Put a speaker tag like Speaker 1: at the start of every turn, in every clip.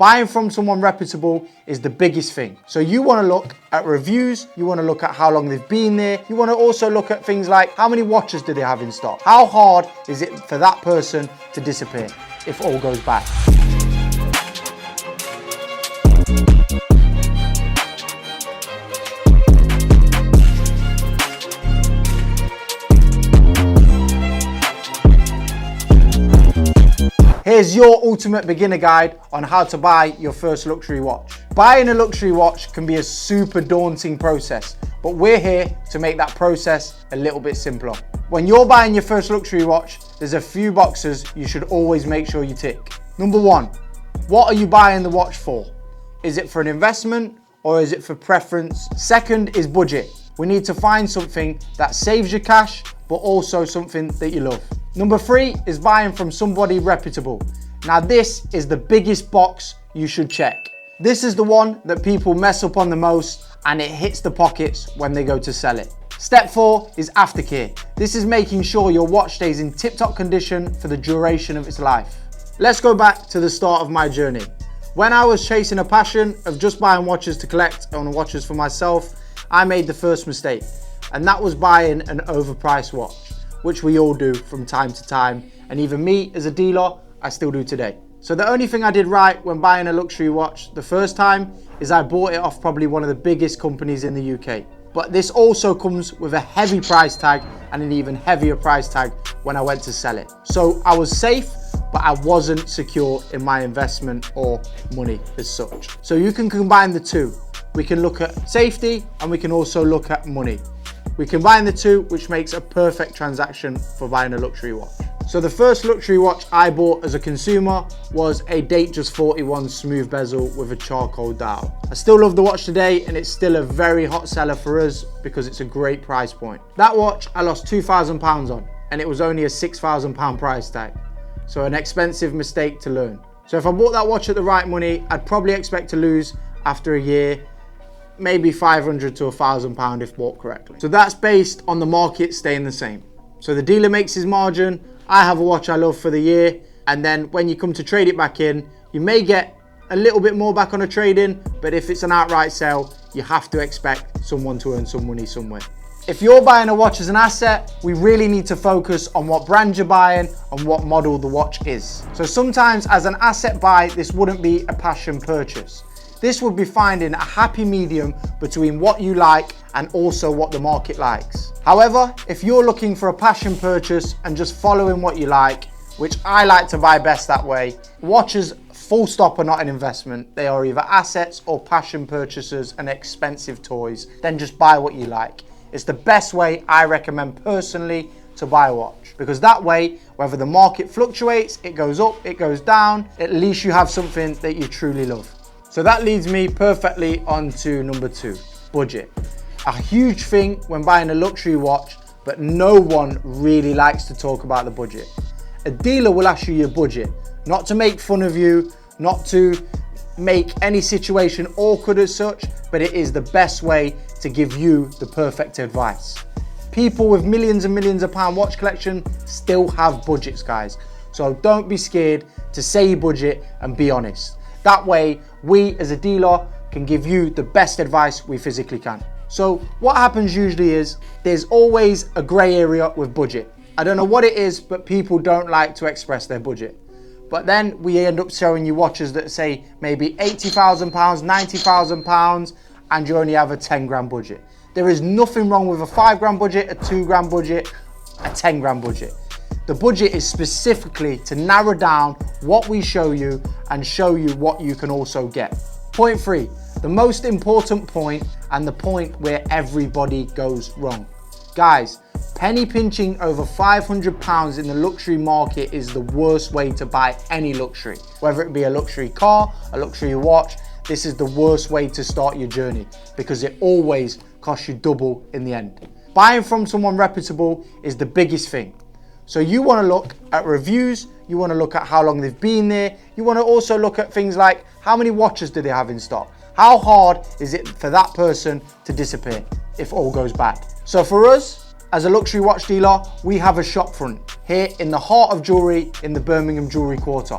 Speaker 1: Buying from someone reputable is the biggest thing. So you want to look at reviews, you want to look at how long they've been there, you want to also look at things like how many watches do they have in stock? How hard is it for that person to disappear if all goes bad? Here's your ultimate beginner guide on how to buy your first luxury watch. Buying a luxury watch can be a super daunting process, but we're here to make that process a little bit simpler. When you're buying your first luxury watch, there's a few boxes you should always make sure you tick. Number one, what are you buying the watch for? Is it for an investment or is it for preference? Second is budget. We need to find something that saves you cash, but also something that you love. Number three is buying from somebody reputable. Now this is the biggest box you should check. This is the one that people mess up on the most and it hits the pockets when they go to sell it. Step four is aftercare. This is making sure your watch stays in tip-top condition for the duration of its life. Let's go back to the start of my journey. When I was chasing a passion of just buying watches to collect and watches for myself, I made the first mistake, and that was buying an overpriced watch, which we all do from time to time, and even me as a dealer, I still do today. So the only thing I did right when buying a luxury watch the first time is I bought it off probably one of the biggest companies in the UK. But this also comes with a heavy price tag and an even heavier price tag when I went to sell it. So I was safe, but I wasn't secure in my investment or money as such. So you can combine the two. We can look at safety and we can also look at money. We combine the two, which makes a perfect transaction for buying a luxury watch. So the first luxury watch I bought as a consumer was a Datejust 41 smooth bezel with a charcoal dial. I still love the watch today and it's still a very hot seller for us because it's a great price point. That watch I lost £2,000 on and it was only a £6,000 price tag. So an expensive mistake to learn. So if I bought that watch at the right money, I'd probably expect to lose after a year, maybe £500 to £1,000 if bought correctly. So that's based on the market staying the same. So the dealer makes his margin, I have a watch I love for the year, and then when you come to trade it back in, you may get a little bit more back on a trade-in, but if it's an outright sale, you have to expect someone to earn some money somewhere. If you're buying a watch as an asset, we really need to focus on what brand you're buying and what model the watch is. So sometimes as an asset buy, this wouldn't be a passion purchase. This would be finding a happy medium between what you like and also what the market likes. However, if you're looking for a passion purchase and just following what you like, which I like to buy best that way, watches full stop are not an investment. They are either assets or passion purchases and expensive toys. Then just buy what you like. It's the best way I recommend personally to buy a watch, because that way, whether the market fluctuates, it goes up, it goes down, at least you have something that you truly love. So that leads me perfectly on to number two, budget. A huge thing when buying a luxury watch, but no one really likes to talk about the budget. A dealer will ask you your budget, not to make fun of you, not to make any situation awkward as such, but it is the best way to give you the perfect advice. People with millions and millions of pound watch collection still have budgets, guys. So don't be scared to say your budget and be honest. That way, we as a dealer can give you the best advice we physically can. So what happens usually is there's always a gray area with budget. I don't know what it is, but people don't like to express their budget. But then we end up showing you watches that say maybe £80,000, £90,000, and you only have a 10 grand budget. There is nothing wrong with a 5 grand budget, a 2 grand budget, a 10 grand budget. The budget is specifically to narrow down what we show you and show you what you can also get. Point three, the most important point and the point where everybody goes wrong. Guys, penny pinching over £500 in the luxury market is the worst way to buy any luxury. Whether it be a luxury car, a luxury watch, this is the worst way to start your journey because it always costs you double in the end. Buying from someone reputable is the biggest thing. So you want to look at reviews, you want to look at how long they've been there, you want to also look at things like how many watches do they have in stock? How hard is it for that person to disappear if all goes bad? So for us, as a luxury watch dealer, we have a shop front here in the heart of jewelry in the Birmingham Jewelry Quarter.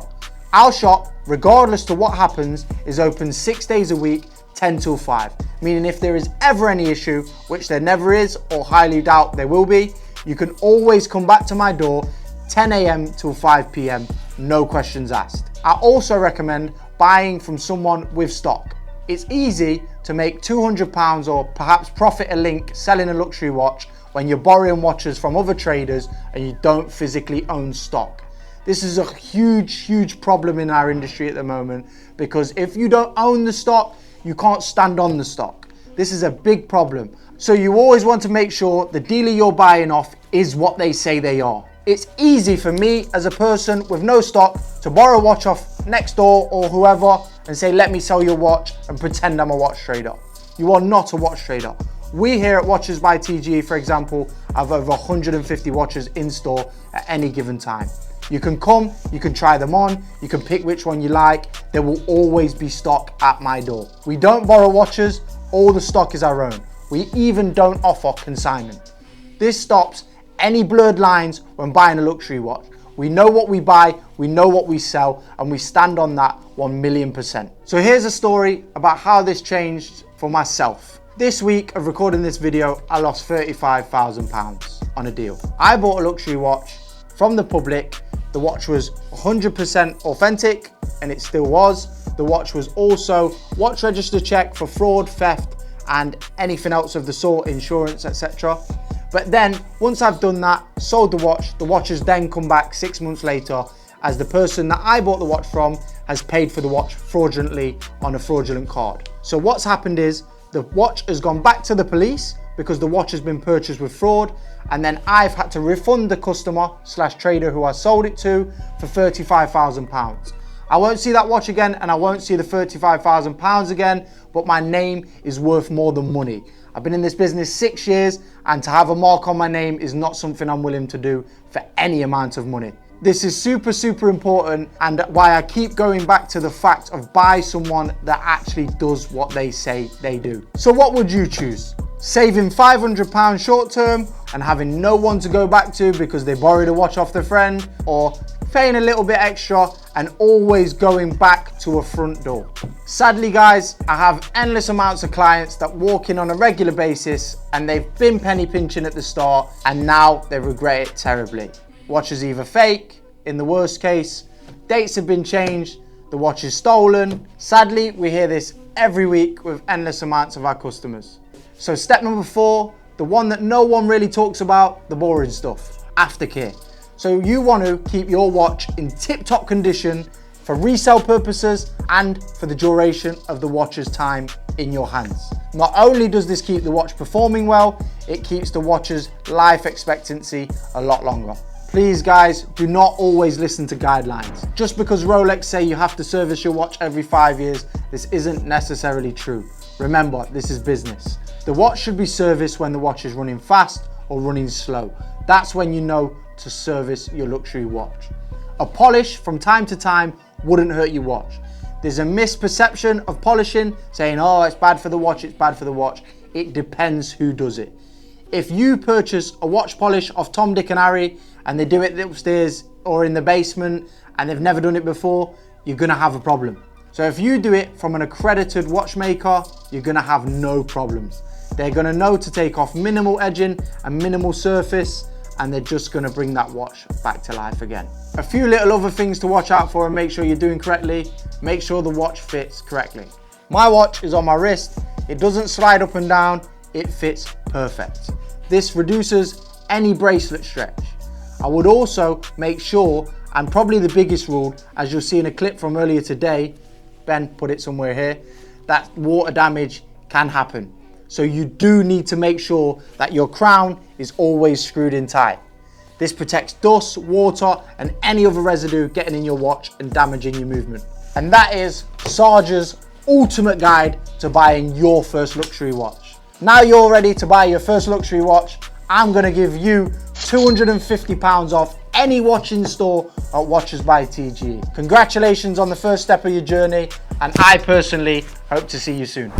Speaker 1: Our shop, regardless to what happens, is open 6 days a week, 10 till 5, meaning if there is ever any issue, which there never is or highly doubt there will be, you can always come back to my door 10 a.m. till 5 p.m, no questions asked. I also recommend buying from someone with stock. It's easy to make £200 or perhaps profit a link selling a luxury watch when you're borrowing watches from other traders and you don't physically own stock. This is a huge problem in our industry at the moment, because if you don't own the stock, you can't stand on the stock. This is a big problem. So you always want to make sure the dealer you're buying off is what they say they are. It's easy for me as a person with no stock to borrow a watch off next door or whoever and say, let me sell your watch, and pretend I'm a watch trader. You are not a watch trader. We here at Watches by TGE, for example, have over 150 watches in store at any given time. You can come, you can try them on, you can pick which one you like. There will always be stock at my door. We don't borrow watches, all the stock is our own. We even don't offer consignment. This stops any blurred lines when buying a luxury watch. We know what we buy, we know what we sell, and we stand on that 1,000,000%. So here's a story about how this changed for myself. This week of recording this video, I lost £35,000 on a deal. I bought a luxury watch from the public. The watch was 100% authentic, and it still was. The watch was also watch register check for fraud, theft, and anything else of the sort, insurance, etc. But then, once I've done that, sold the watch has then come back 6 months later, as the person that I bought the watch from has paid for the watch fraudulently on a fraudulent card. So what's happened is, the watch has gone back to the police because the watch has been purchased with fraud, and then I've had to refund the customer / trader who I sold it to for £35,000. I won't see that watch again, and I won't see the £35,000 again, but my name is worth more than money. I've been in this business 6 years, and to have a mark on my name is not something I'm willing to do for any amount of money. This is super important, and why I keep going back to the fact of buy someone that actually does what they say they do. So what would you choose? Saving £500 short term and having no one to go back to because they borrowed a watch off their friend, or paying a little bit extra and always going back to a front door? Sadly guys, I have endless amounts of clients that walk in on a regular basis and they've been penny pinching at the start and now they regret it terribly. Watch is either fake, in the worst case, dates have been changed, the watch is stolen. Sadly, we hear this every week with endless amounts of our customers. So step number 4, the one that no one really talks about, the boring stuff, aftercare. So you want to keep your watch in tip-top condition for resale purposes and for the duration of the watch's time in your hands. Not only does this keep the watch performing well, it keeps the watch's life expectancy a lot longer. Please guys, do not always listen to guidelines. Just because Rolex say you have to service your watch every 5 years, this isn't necessarily true. Remember, this is business. The watch should be serviced when the watch is running fast or running slow. That's when you know to service your luxury watch. A polish from time to time wouldn't hurt your watch. There's a misperception of polishing, saying, oh, it's bad for the watch, it's bad for the watch. It depends who does it. If you purchase a watch polish off Tom, Dick and Harry and they do it upstairs or in the basement and they've never done it before, you're gonna have a problem. So if you do it from an accredited watchmaker, you're gonna have no problems. They're gonna know to take off minimal edging and minimal surface, and they're just gonna bring that watch back to life again. A few little other things to watch out for and make sure you're doing correctly. Make sure the watch fits correctly. My watch is on my wrist. It doesn't slide up and down. It fits perfect. This reduces any bracelet stretch. I would also make sure, and probably the biggest rule, as you'll see in a clip from earlier today, Ben put it somewhere here, that water damage can happen. So you do need to make sure that your crown is always screwed in tight. This protects dust, water, and any other residue getting in your watch and damaging your movement. And that is Sarge's ultimate guide to buying your first luxury watch. Now you're ready to buy your first luxury watch, I'm gonna give you £250 off any watch in store at Watches by TGE. Congratulations on the first step of your journey, and I personally hope to see you soon.